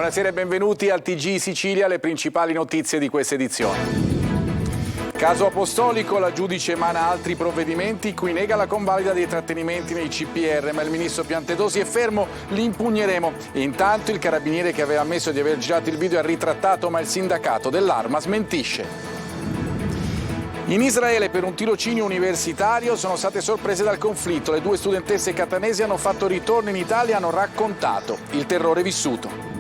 Buonasera e benvenuti al TG Sicilia, le principali notizie di questa edizione. Caso Apostolico, la giudice emana altri provvedimenti, cui nega la convalida dei trattenimenti nei CPR, ma il ministro Piantedosi è fermo, li impugneremo. Intanto il carabiniere che aveva ammesso di aver girato il video ha ritrattato, ma il sindacato dell'Arma smentisce. In Israele per un tirocinio universitario sono state sorprese dal conflitto. Le due studentesse catanesi hanno fatto ritorno in Italia e hanno raccontato il terrore vissuto.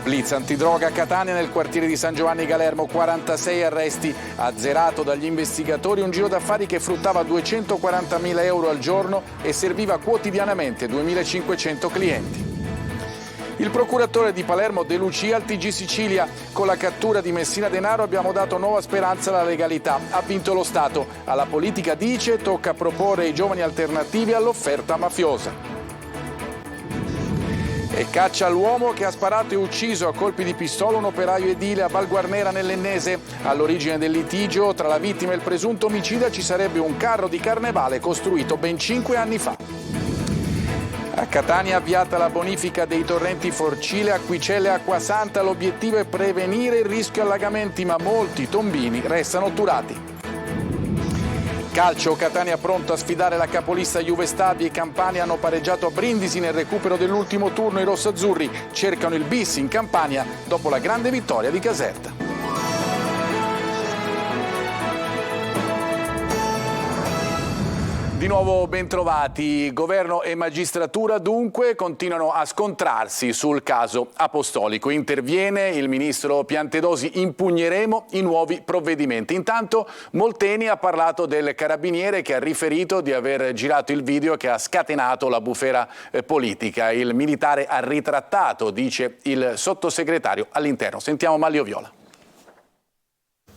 Blitz antidroga a Catania nel quartiere di San Giovanni Galermo, 46 arresti, azzerato dagli investigatori un giro d'affari che fruttava 240.000 euro al giorno e serviva quotidianamente 2.500 clienti. Il procuratore di Palermo De Lucia al TG Sicilia: con la cattura di Messina Denaro abbiamo dato nuova speranza alla legalità, ha vinto lo Stato, alla politica dice tocca proporre ai giovani alternativi all'offerta mafiosa. E caccia all'uomo che ha sparato e ucciso a colpi di pistola un operaio edile a Val Guarnera nell'Ennese. All'origine del litigio tra la vittima e il presunto omicida ci sarebbe un carro di carnevale costruito ben 5 anni fa. A Catania è avviata la bonifica dei torrenti Forcile, Acquicelle e Acquasanta. L'obiettivo è prevenire il rischio allagamenti, ma molti tombini restano otturati. Calcio, Catania pronto a sfidare la capolista Juve Stabia. I campani hanno pareggiato a Brindisi nel recupero dell'ultimo turno. I rossazzurri cercano il bis in Campania dopo la grande vittoria di Caserta. Di nuovo bentrovati. Governo e magistratura dunque continuano a scontrarsi sul caso Apostolico. Interviene il ministro Piantedosi: impugneremo i nuovi provvedimenti. Intanto Molteni ha parlato del carabiniere che ha riferito di aver girato il video che ha scatenato la bufera politica. Il militare ha ritrattato, dice il sottosegretario all'Interno. Sentiamo Manlio Viola.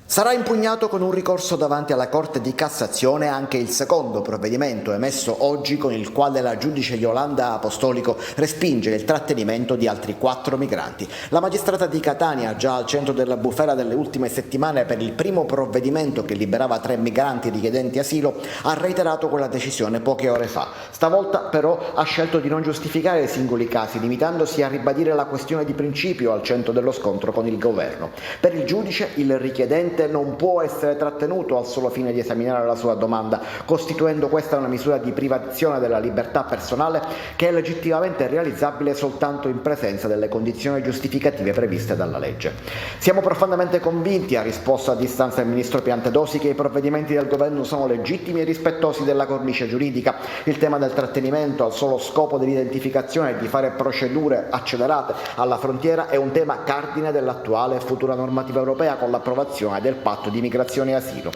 Sarà impugnato con un ricorso davanti alla Corte di Cassazione anche il secondo provvedimento emesso oggi, con il quale la giudice Yolanda Apostolico respinge il trattenimento di altri 4 migranti. La magistrata di Catania, già al centro della bufera delle ultime settimane per il primo provvedimento che liberava 3 migranti richiedenti asilo, ha reiterato quella decisione poche ore fa. Stavolta però ha scelto di non giustificare i singoli casi, limitandosi a ribadire la questione di principio al centro dello scontro con il governo. Per il giudice il richiedente non può essere trattenuto al solo fine di esaminare la sua domanda, costituendo questa una misura di privazione della libertà personale che è legittimamente realizzabile soltanto in presenza delle condizioni giustificative previste dalla legge. Siamo profondamente convinti, ha risposto a distanza il ministro Piantedosi, che i provvedimenti del governo sono legittimi e rispettosi della cornice giuridica. Il tema del trattenimento al solo scopo dell'identificazione e di fare procedure accelerate alla frontiera è un tema cardine dell'attuale e futura normativa europea, con l'approvazione del patto di migrazione e asilo.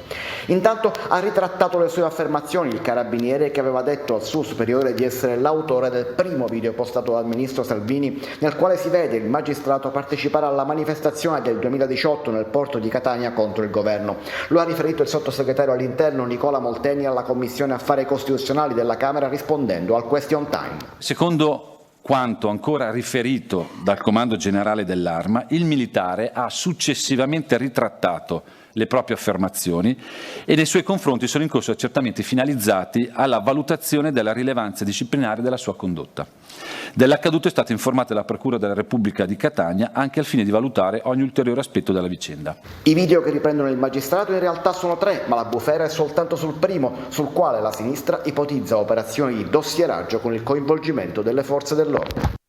Intanto ha ritrattato le sue affermazioni il carabiniere, che aveva detto al suo superiore di essere l'autore del primo video postato dal ministro Salvini, nel quale si vede il magistrato partecipare alla manifestazione del 2018 nel porto di Catania contro il governo. Lo ha riferito il sottosegretario all'Interno Nicola Molteni alla Commissione Affari Costituzionali della Camera, rispondendo al question time. Secondo quanto ancora riferito dal Comando Generale dell'Arma, il militare ha successivamente ritrattato le proprie affermazioni e nei suoi confronti sono in corso accertamenti finalizzati alla valutazione della rilevanza disciplinare della sua condotta. Dell'accaduto è stata informata la Procura della Repubblica di Catania, anche al fine di valutare ogni ulteriore aspetto della vicenda. I video che riprendono il magistrato in realtà sono 3, ma la bufera è soltanto sul primo, sul quale la sinistra ipotizza operazioni di dossieraggio con il coinvolgimento delle forze dell'ordine.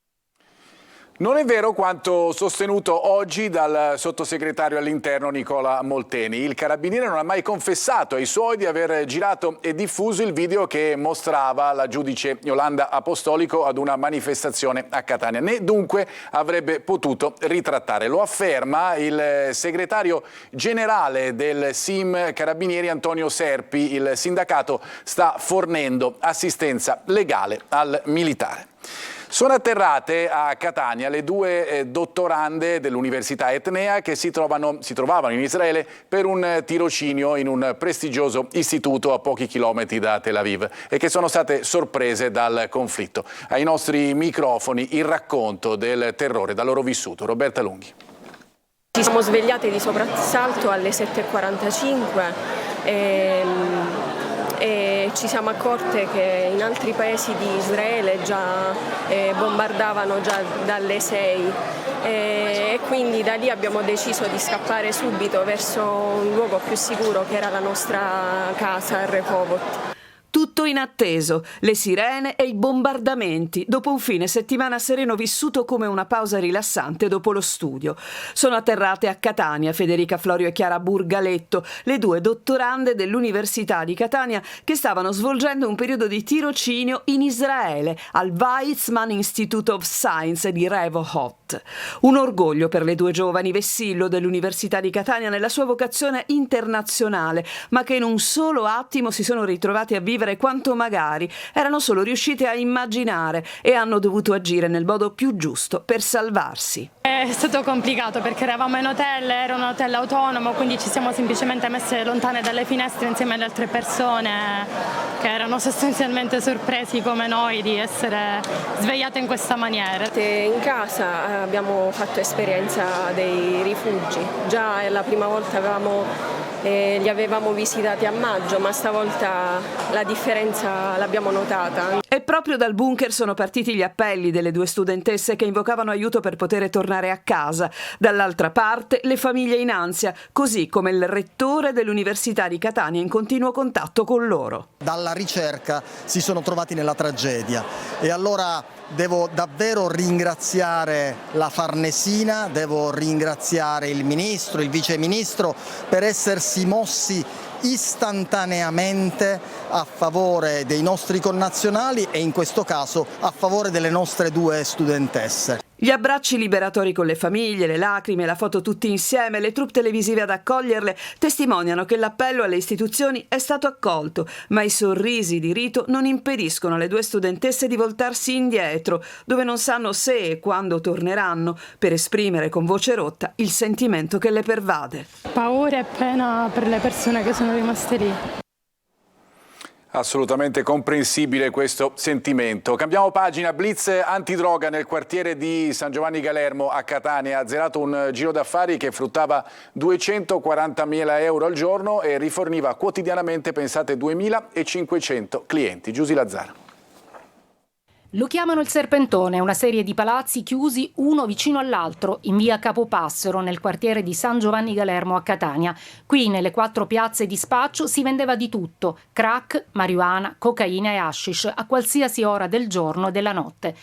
Non è vero quanto sostenuto oggi dal sottosegretario all'Interno Nicola Molteni. Il carabiniere non ha mai confessato ai suoi di aver girato e diffuso il video che mostrava la giudice Yolanda Apostolico ad una manifestazione a Catania, né dunque avrebbe potuto ritrattare. Lo afferma il segretario generale del SIM Carabinieri Antonio Serpi. Il sindacato sta fornendo assistenza legale al militare. Sono atterrate a Catania le 2 dottorande dell'Università Etnea che si trovavano in Israele per un tirocinio in un prestigioso istituto a pochi chilometri da Tel Aviv e che sono state sorprese dal conflitto. Ai nostri microfoni il racconto del terrore da loro vissuto. Roberta Lunghi. Ci siamo svegliate di soprassalto alle 7:45 e ci siamo accorte che in altri paesi di Israele già bombardavano già dalle 6 e quindi da lì abbiamo deciso di scappare subito verso un luogo più sicuro che era la nostra casa a Rehovot. Tutto inatteso, le sirene e i bombardamenti, dopo un fine settimana sereno vissuto come una pausa rilassante dopo lo studio. Sono atterrate a Catania Federica Florio e Chiara Burgaletto, le due dottorande dell'Università di Catania che stavano svolgendo un periodo di tirocinio in Israele, al Weizmann Institute of Science di Rehovot. Un orgoglio per le due giovani, vessillo dell'Università di Catania nella sua vocazione internazionale, ma che in un solo attimo si sono ritrovati a vivere quanto magari erano solo riuscite a immaginare e hanno dovuto agire nel modo più giusto per salvarsi. È stato complicato perché eravamo in hotel, era un hotel autonomo, quindi ci siamo semplicemente messe lontane dalle finestre insieme alle altre persone che erano sostanzialmente sorpresi come noi di essere svegliate in questa maniera. In casa abbiamo fatto esperienza dei rifugi, già la prima volta li avevamo visitati a maggio, ma stavolta la differenza l'abbiamo notata. E proprio dal bunker sono partiti gli appelli delle due studentesse che invocavano aiuto per poter tornare a casa. Dall'altra parte le famiglie in ansia, così come il rettore dell'Università di Catania in continuo contatto con loro. Dalla ricerca si sono trovati nella tragedia e allora devo davvero ringraziare la Farnesina, devo ringraziare il Ministro, il Vice Ministro per essersi mossi istantaneamente a favore dei nostri connazionali e in questo caso a favore delle nostre due studentesse. Gli abbracci liberatori con le famiglie, le lacrime, la foto tutti insieme, le troupe televisive ad accoglierle testimoniano che l'appello alle istituzioni è stato accolto, ma i sorrisi di rito non impediscono alle due studentesse di voltarsi indietro, dove non sanno se e quando torneranno, per esprimere con voce rotta il sentimento che le pervade. Paura e pena per le persone che sono rimaste lì. Assolutamente comprensibile questo sentimento. Cambiamo pagina. Blitz antidroga nel quartiere di San Giovanni Galermo a Catania. Ha azzerato un giro d'affari che fruttava 240.000 euro al giorno e riforniva quotidianamente, pensate, 2.500 clienti. Giusy Lazzaro. Lo chiamano il Serpentone, una serie di palazzi chiusi uno vicino all'altro in via Capopassero nel quartiere di San Giovanni Galermo a Catania. Qui nelle 4 piazze di spaccio si vendeva di tutto: crack, marijuana, cocaina e hashish a qualsiasi ora del giorno e della notte.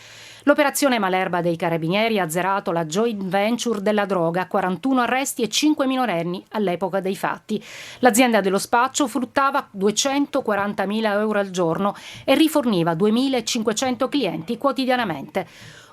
L'operazione Malerba dei Carabinieri ha azzerato la joint venture della droga, 41 arresti e 5 minorenni all'epoca dei fatti. L'azienda dello spaccio fruttava 240.000 euro al giorno e riforniva 2.500 clienti quotidianamente.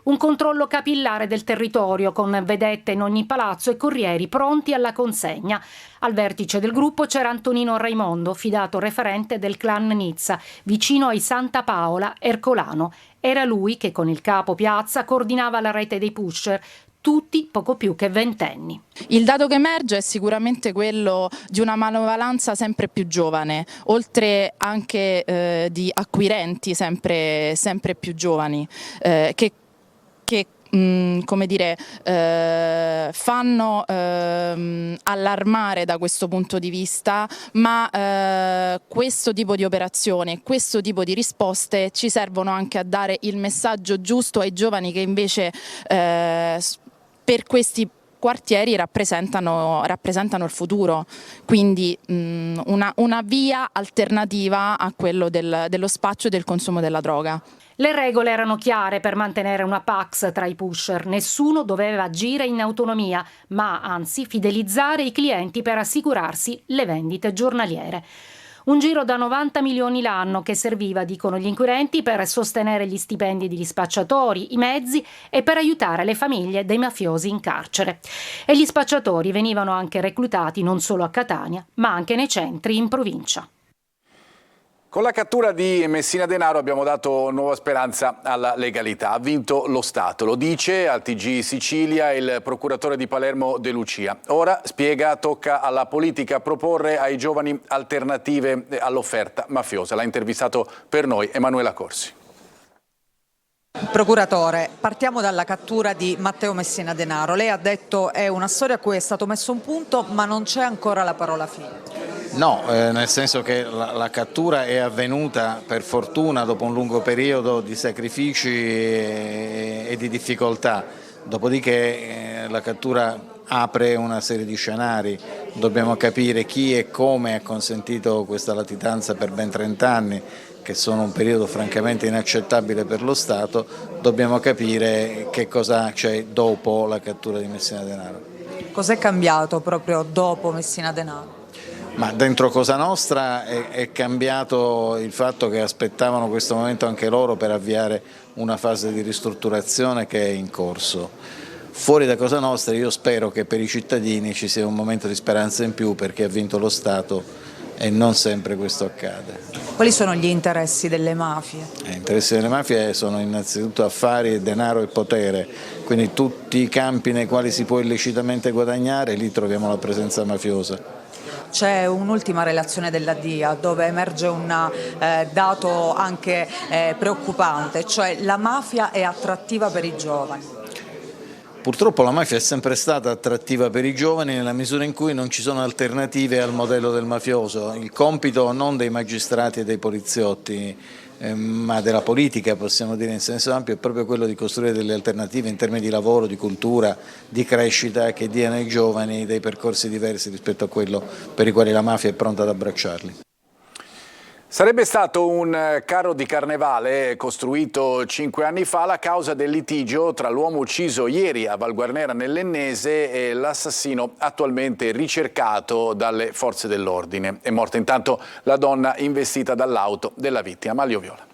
Un controllo capillare del territorio con vedette in ogni palazzo e corrieri pronti alla consegna. Al vertice del gruppo c'era Antonino Raimondo, fidato referente del clan Nizza, vicino ai Santa Paola Ercolano. Era lui che con il capo piazza coordinava la rete dei pusher, tutti poco più che ventenni. Il dato che emerge è sicuramente quello di una manovalanza sempre più giovane, oltre anche di acquirenti sempre più giovani, che fanno allarmare da questo punto di vista, ma questo tipo di operazione, questo tipo di risposte ci servono anche a dare il messaggio giusto ai giovani che invece per questi quartieri rappresentano il futuro, quindi una via alternativa a quello dello spaccio e del consumo della droga. Le regole erano chiare per mantenere una pax tra i pusher. Nessuno doveva agire in autonomia, ma anzi fidelizzare i clienti per assicurarsi le vendite giornaliere. Un giro da 90 milioni l'anno che serviva, dicono gli inquirenti, per sostenere gli stipendi degli spacciatori, i mezzi e per aiutare le famiglie dei mafiosi in carcere. E gli spacciatori venivano anche reclutati non solo a Catania, ma anche nei centri in provincia. Con la cattura di Messina Denaro abbiamo dato nuova speranza alla legalità. Ha vinto lo Stato, lo dice al TG Sicilia il procuratore di Palermo De Lucia. Ora, spiega, tocca alla politica proporre ai giovani alternative all'offerta mafiosa. L'ha intervistato per noi Emanuela Corsi. Procuratore, partiamo dalla cattura di Matteo Messina Denaro. Lei ha detto è una storia a cui è stato messo un punto, ma non c'è ancora la parola fine. No, nel senso che la cattura è avvenuta per fortuna dopo un lungo periodo di sacrifici e di difficoltà, dopodiché la cattura apre una serie di scenari, dobbiamo capire chi e come ha consentito questa latitanza per ben 30 anni, che sono un periodo francamente inaccettabile per lo Stato, dobbiamo capire che cosa c'è dopo la cattura di Messina Denaro. Cos'è cambiato proprio dopo Messina Denaro? Ma dentro Cosa Nostra è cambiato il fatto che aspettavano questo momento anche loro per avviare una fase di ristrutturazione che è in corso. Fuori da Cosa Nostra io spero che per i cittadini ci sia un momento di speranza in più, perché ha vinto lo Stato e non sempre questo accade. Quali sono gli interessi delle mafie? Gli interessi delle mafie sono innanzitutto affari, denaro e potere, quindi tutti i campi nei quali si può illecitamente guadagnare, lì troviamo la presenza mafiosa. C'è un'ultima relazione della DIA dove emerge un dato anche preoccupante, cioè la mafia è attrattiva per i giovani. Purtroppo la mafia è sempre stata attrattiva per i giovani nella misura in cui non ci sono alternative al modello del mafioso. Il compito non dei magistrati e dei poliziotti, ma della politica, possiamo dire in senso ampio, è proprio quello di costruire delle alternative in termini di lavoro, di cultura, di crescita, che diano ai giovani dei percorsi diversi rispetto a quello per i quali la mafia è pronta ad abbracciarli. Sarebbe stato un carro di carnevale costruito 5 anni fa la causa del litigio tra l'uomo ucciso ieri a Val Guarnera nell'Ennese e l'assassino attualmente ricercato dalle forze dell'ordine. È morta intanto la donna investita dall'auto della vittima. Maglio Viola.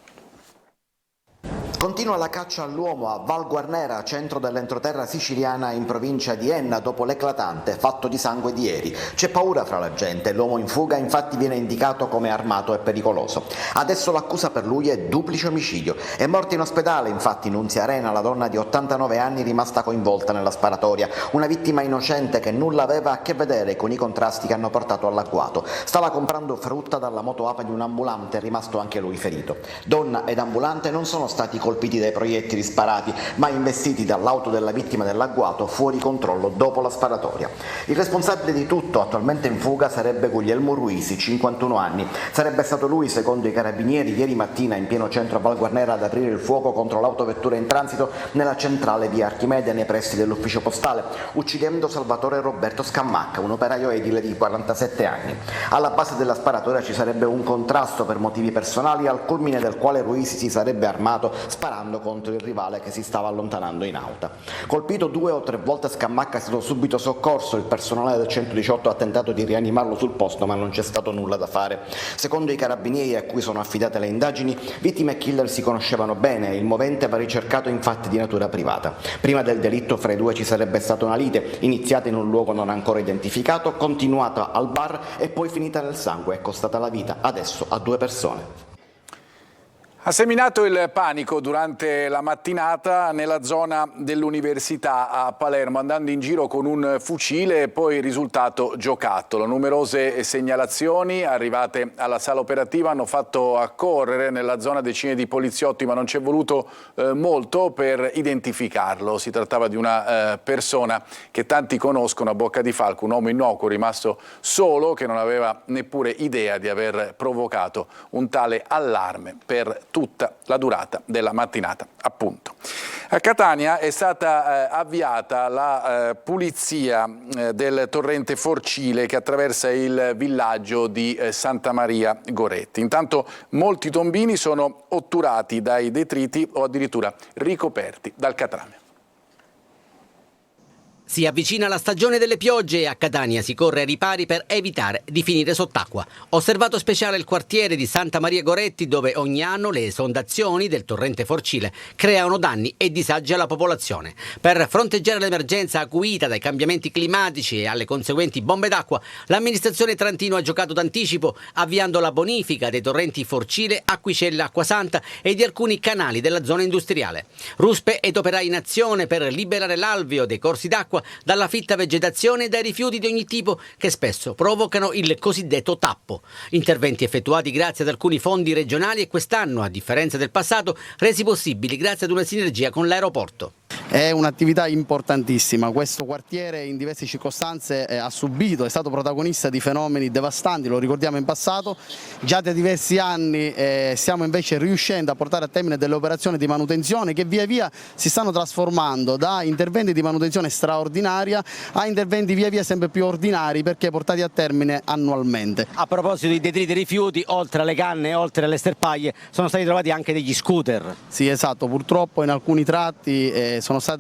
Continua la caccia all'uomo a Val Guarnera, centro dell'entroterra siciliana in provincia di Enna, dopo l'eclatante fatto di sangue di ieri. C'è paura fra la gente, l'uomo in fuga infatti viene indicato come armato e pericoloso. Adesso l'accusa per lui è duplice omicidio. È morta in ospedale infatti Nunzia Arena, la donna di 89 anni rimasta coinvolta nella sparatoria. Una vittima innocente che nulla aveva a che vedere con i contrasti che hanno portato all'agguato. Stava comprando frutta dalla motoape di un ambulante, rimasto anche lui ferito. Donna ed ambulante non sono stati colpiti dai proiettili sparati, ma investiti dall'auto della vittima dell'agguato fuori controllo dopo la sparatoria. Il responsabile di tutto, attualmente in fuga, sarebbe Guglielmo Ruisi, 51 anni. Sarebbe stato lui, secondo i carabinieri, ieri mattina in pieno centro a Val Guarnera ad aprire il fuoco contro l'autovettura in transito nella centrale via Archimede nei pressi dell'ufficio postale, uccidendo Salvatore Roberto Scammacca, un operaio edile di 47 anni. Alla base della sparatoria ci sarebbe un contrasto per motivi personali, al culmine del quale Ruisi si sarebbe armato sparando contro il rivale che si stava allontanando in auto. Colpito 2 o 3 volte Scammacca è stato subito soccorso, il personale del 118 ha tentato di rianimarlo sul posto ma non c'è stato nulla da fare. Secondo i carabinieri a cui sono affidate le indagini, vittima e killer si conoscevano bene, il movente va ricercato in fatti di natura privata. Prima del delitto fra i due ci sarebbe stata una lite, iniziata in un luogo non ancora identificato, continuata al bar e poi finita nel sangue e costata la vita adesso a 2 persone. Ha seminato il panico durante la mattinata nella zona dell'università a Palermo, andando in giro con un fucile e poi risultato giocattolo. Numerose segnalazioni arrivate alla sala operativa hanno fatto accorrere nella zona decine di poliziotti, ma non ci è voluto molto per identificarlo. Si trattava di una persona che tanti conoscono a Bocca di Falco, un uomo innocuo rimasto solo che non aveva neppure idea di aver provocato un tale allarme per tutta la durata della mattinata, appunto. A Catania è stata avviata la pulizia del torrente Forcile che attraversa il villaggio di Santa Maria Goretti. Intanto molti tombini sono otturati dai detriti o addirittura ricoperti dal catrame. Si avvicina la stagione delle piogge e a Catania si corre ai ripari per evitare di finire sott'acqua. Osservato speciale il quartiere di Santa Maria Goretti, dove ogni anno le esondazioni del torrente Forcile creano danni e disagi alla popolazione. Per fronteggiare l'emergenza acuita dai cambiamenti climatici e alle conseguenti bombe d'acqua, l'amministrazione Trantino ha giocato d'anticipo avviando la bonifica dei torrenti Forcile, Acquicella, Acquasanta e di alcuni canali della zona industriale. Ruspe ed operai in azione per liberare l'alveo dei corsi d'acqua dalla fitta vegetazione e dai rifiuti di ogni tipo che spesso provocano il cosiddetto tappo. Interventi effettuati grazie ad alcuni fondi regionali e quest'anno, a differenza del passato, resi possibili grazie ad una sinergia con l'aeroporto. È un'attività importantissima. Questo quartiere in diverse circostanze è stato protagonista di fenomeni devastanti, lo ricordiamo in passato. Già da diversi anni stiamo invece riuscendo a portare a termine delle operazioni di manutenzione che via via si stanno trasformando da interventi di manutenzione straordinaria a interventi via via sempre più ordinari, perché portati a termine annualmente. A proposito di detriti e rifiuti, oltre alle canne, oltre alle sterpaglie, sono stati trovati anche degli scooter. Sì, esatto, purtroppo in alcuni tratti sono stati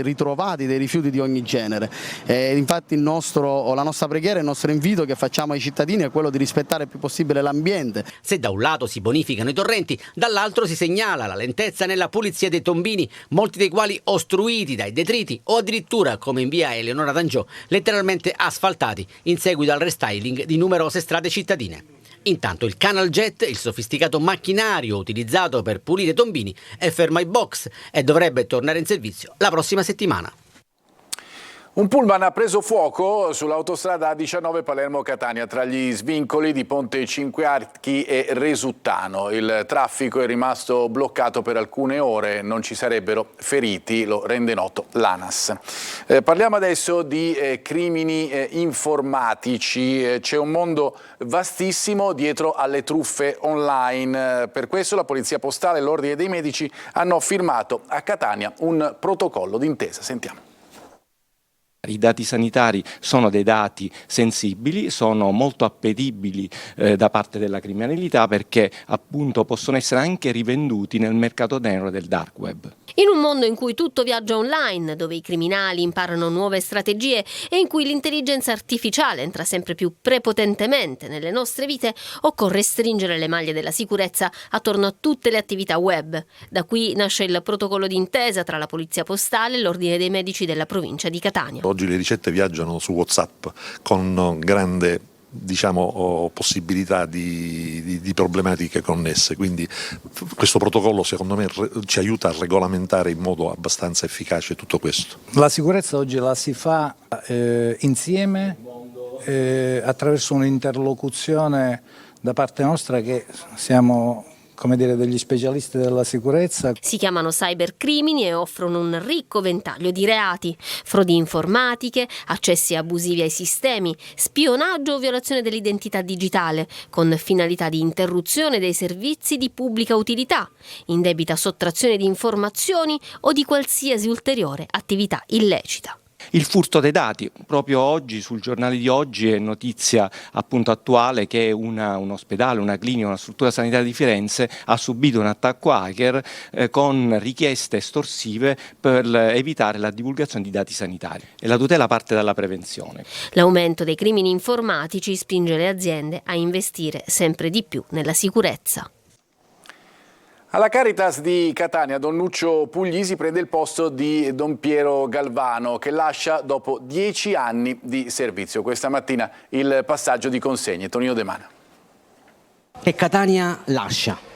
ritrovati dei rifiuti di ogni genere. Infatti la nostra preghiera, il nostro invito che facciamo ai cittadini è quello di rispettare il più possibile l'ambiente. Se da un lato si bonificano i torrenti, dall'altro si segnala la lentezza nella pulizia dei tombini, molti dei quali ostruiti dai detriti o addirittura, come in via Eleonora d'Angiò, letteralmente asfaltati in seguito al restyling di numerose strade cittadine. Intanto il Canal Jet, il sofisticato macchinario utilizzato per pulire tombini, è fermo ai box e dovrebbe tornare in servizio la prossima settimana. Un pullman ha preso fuoco sull'autostrada A19 Palermo-Catania tra gli svincoli di Ponte Cinque Archi e Resuttano. Il traffico è rimasto bloccato per alcune ore, non ci sarebbero feriti, lo rende noto l'ANAS. Parliamo adesso di crimini informatici. C'è un mondo vastissimo dietro alle truffe online. Per questo la Polizia Postale e l'Ordine dei Medici hanno firmato a Catania un protocollo d'intesa. Sentiamo. I dati sanitari sono dei dati sensibili, sono molto appetibili da parte della criminalità, perché appunto possono essere anche rivenduti nel mercato nero del dark web. In un mondo in cui tutto viaggia online, dove i criminali imparano nuove strategie e in cui l'intelligenza artificiale entra sempre più prepotentemente nelle nostre vite, occorre stringere le maglie della sicurezza attorno a tutte le attività web. Da qui nasce il protocollo d'intesa tra la Polizia Postale e l'Ordine dei Medici della provincia di Catania. Oggi le ricette viaggiano su WhatsApp con grande possibilità di problematiche connesse, quindi questo protocollo secondo me ci aiuta a regolamentare in modo abbastanza efficace tutto questo. La sicurezza oggi la si fa insieme attraverso un'interlocuzione da parte nostra, che siamo degli specialisti della sicurezza. Si chiamano cybercrimini e offrono un ricco ventaglio di reati: frodi informatiche, accessi abusivi ai sistemi, spionaggio o violazione dell'identità digitale, con finalità di interruzione dei servizi di pubblica utilità, indebita sottrazione di informazioni o di qualsiasi ulteriore attività illecita. Il furto dei dati. Proprio oggi sul giornale di oggi è notizia appunto attuale che un ospedale, una clinica, una struttura sanitaria di Firenze ha subito un attacco hacker con richieste estorsive per evitare la divulgazione di dati sanitari. E la tutela parte dalla prevenzione. L'aumento dei crimini informatici spinge le aziende a investire sempre di più nella sicurezza. Alla Caritas di Catania, Don Nuccio Puglisi prende il posto di Don Piero Galvano, che lascia dopo 10 anni di servizio. Questa mattina il passaggio di consegne. Tonino De Mana. Che Catania lascia.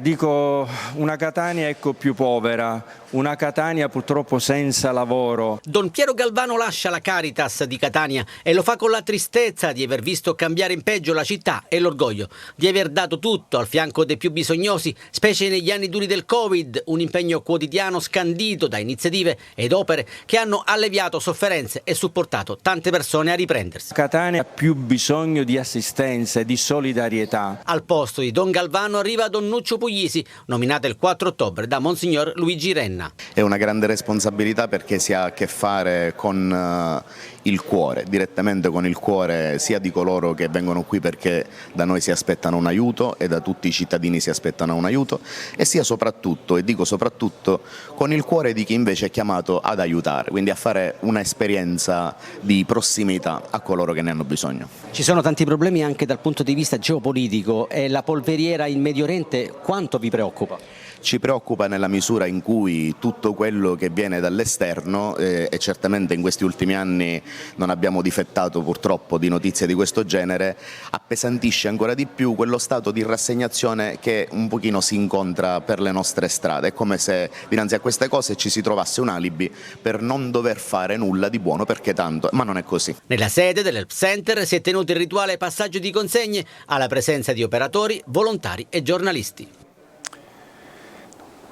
Dico una Catania più povera, una Catania purtroppo senza lavoro. Don Piero Galvano lascia la Caritas di Catania e lo fa con la tristezza di aver visto cambiare in peggio la città e l'orgoglio di aver dato tutto al fianco dei più bisognosi, specie negli anni duri del Covid, un impegno quotidiano scandito da iniziative ed opere che hanno alleviato sofferenze e supportato tante persone a riprendersi. Catania ha più bisogno di assistenza e di solidarietà. Al posto di Don Galvano arriva Don Nuccio Puglisi, nominato il 4 ottobre da Monsignor Luigi Renna. È una grande responsabilità, perché si ha a che fare con il cuore, direttamente con il cuore sia di coloro che vengono qui perché da noi si aspettano un aiuto e da tutti i cittadini si aspettano un aiuto, e sia soprattutto, e dico soprattutto, con il cuore di chi invece è chiamato ad aiutare, quindi a fare un'esperienza di prossimità a coloro che ne hanno bisogno. Ci sono tanti problemi anche dal punto di vista geopolitico, e la polveriera in Medio Oriente quanto vi preoccupa? Ci preoccupa nella misura in cui tutto quello che viene dall'esterno, e certamente in questi ultimi anni non abbiamo difettato purtroppo di notizie di questo genere, appesantisce ancora di più quello stato di rassegnazione che un pochino si incontra per le nostre strade. È come se dinanzi a queste cose ci si trovasse un alibi per non dover fare nulla di buono, perché tanto, ma non è così. Nella sede dell'Help Center si è tenuto il rituale passaggio di consegne alla presenza di operatori, volontari e giornalisti.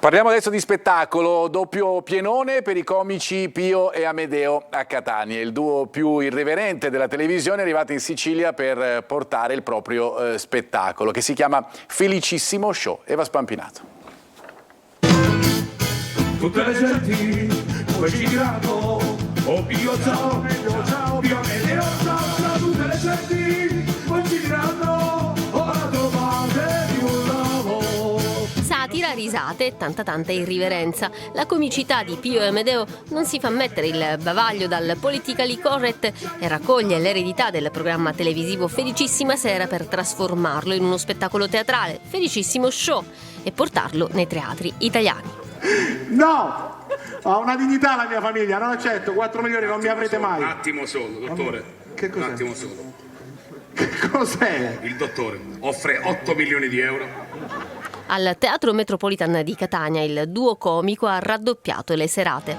Parliamo adesso di spettacolo, doppio pienone per i comici Pio e Amedeo a Catania. Il duo più irriverente della televisione è arrivato in Sicilia per portare il proprio spettacolo, che si chiama Felicissimo Show. Eva Spampinato. Tutte le genti, poi ci diranno, oh Pio ciao, ciao, Pio Amedeo ciao, ciao, tutte le genti, poi ci diranno, ora trovatevi un lavoro. Satira, risate e tanta irriverenza. La comicità di Pio e Amedeo non si fa mettere il bavaglio dal politically correct e raccoglie l'eredità del programma televisivo Felicissima Sera per trasformarlo in uno spettacolo teatrale, Felicissimo Show, e portarlo nei teatri italiani. No! Ho una dignità la mia famiglia, non accetto, 4 milioni non mi avrete mai. Un attimo solo, dottore. Che cos'è? Un attimo solo. Che cos'è? Il dottore offre 8 milioni di euro. Al Teatro Metropolitan di Catania il duo comico ha raddoppiato le serate.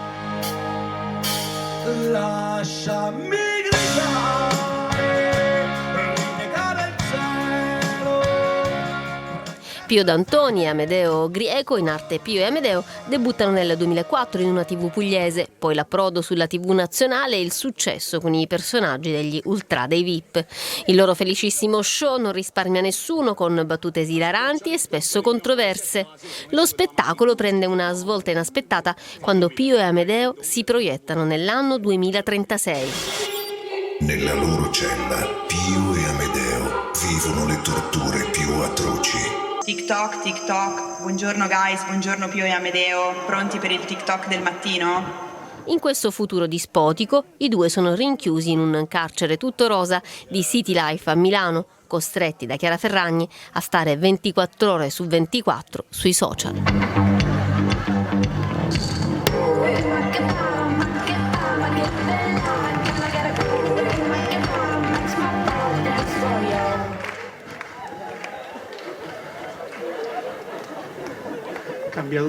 Lasciami gridare, rinnegare il cielo. Pio D'Antoni e Amedeo Grieco, in arte Pio e Amedeo, debuttano nel 2004 in una TV pugliese, poi l'approdo sulla TV nazionale e il successo con i personaggi degli Ultra dei VIP. Il loro felicissimo show non risparmia nessuno, con battute esilaranti e spesso controverse. Lo spettacolo prende una svolta inaspettata quando Pio e Amedeo si proiettano nell'anno 2036. Nella loro cella, Pio e Amedeo vivono le torture più atroci. TikTok, TikTok, buongiorno guys, buongiorno Pio e Amedeo, pronti per il TikTok del mattino? In questo futuro dispotico, i due sono rinchiusi in un carcere tutto rosa di City Life a Milano, costretti da Chiara Ferragni a stare 24 ore su 24 sui social.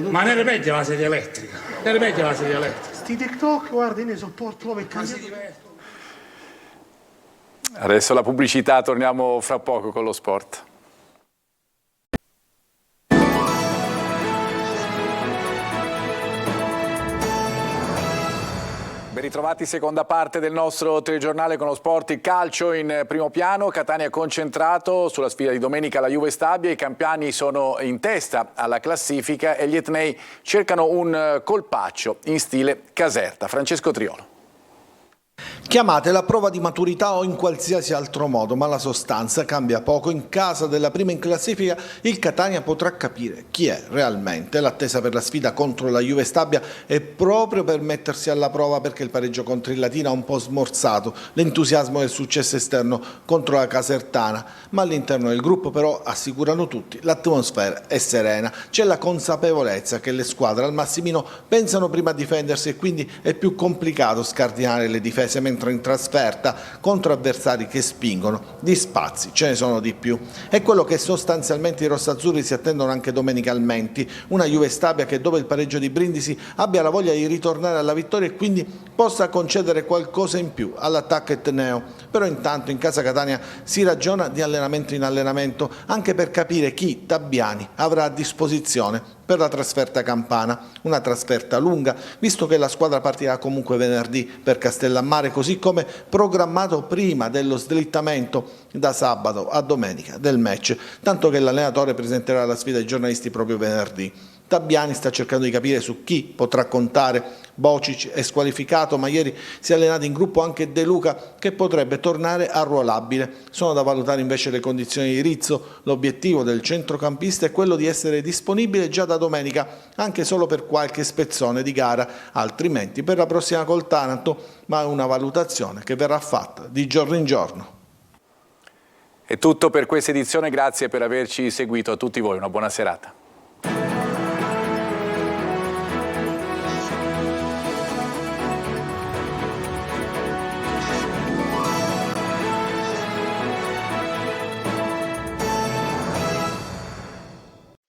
Ma ne ripete la sedia elettrica. Ne ripete la sedia elettrica. Sti TikTok, guarda, io ne sopporto proprio Adesso la pubblicità, torniamo fra poco con lo sport. Ben ritrovati, seconda parte del nostro telegiornale con lo sport. Il calcio in primo piano, Catania concentrato sulla sfida di domenica alla Juve Stabia. I campiani sono in testa alla classifica e gli etnei cercano un colpaccio in stile Caserta. Francesco Triolo. Chiamatela prova di maturità o in qualsiasi altro modo, ma la sostanza cambia poco. In casa della prima in classifica il Catania potrà capire chi è realmente. L'attesa per la sfida contro la Juve Stabia è proprio per mettersi alla prova, perché il pareggio contro il Latina ha un po' smorzato l'entusiasmo del successo esterno contro la Casertana, ma all'interno del gruppo però, assicurano tutti, l'atmosfera è serena. C'è la consapevolezza che le squadre al massimino pensano prima a difendersi e quindi è più complicato scardinare le difese, mentre in trasferta contro avversari che spingono di spazi ce ne sono di più. È quello che sostanzialmente i rossazzurri si attendono anche domenica al Menti, una Juve Stabia che dopo il pareggio di Brindisi abbia la voglia di ritornare alla vittoria e quindi possa concedere qualcosa in più all'attacco etneo. Però intanto in casa Catania si ragiona di allenamento in allenamento, anche per capire chi Tabbiani avrà a disposizione per la trasferta campana, una trasferta lunga, visto che la squadra partirà comunque venerdì per Castellammare, così come programmato prima dello slittamento da sabato a domenica del match, tanto che l'allenatore presenterà la sfida ai giornalisti proprio venerdì. Tabbiani sta cercando di capire su chi potrà contare. Bocic è squalificato, ma ieri si è allenato in gruppo anche De Luca, che potrebbe tornare arruolabile. Sono da valutare invece le condizioni di Rizzo. L'obiettivo del centrocampista è quello di essere disponibile già da domenica, anche solo per qualche spezzone di gara, altrimenti per la prossima col Taranto, ma è una valutazione che verrà fatta di giorno in giorno. È tutto per questa edizione, grazie per averci seguito. A tutti voi una buona serata.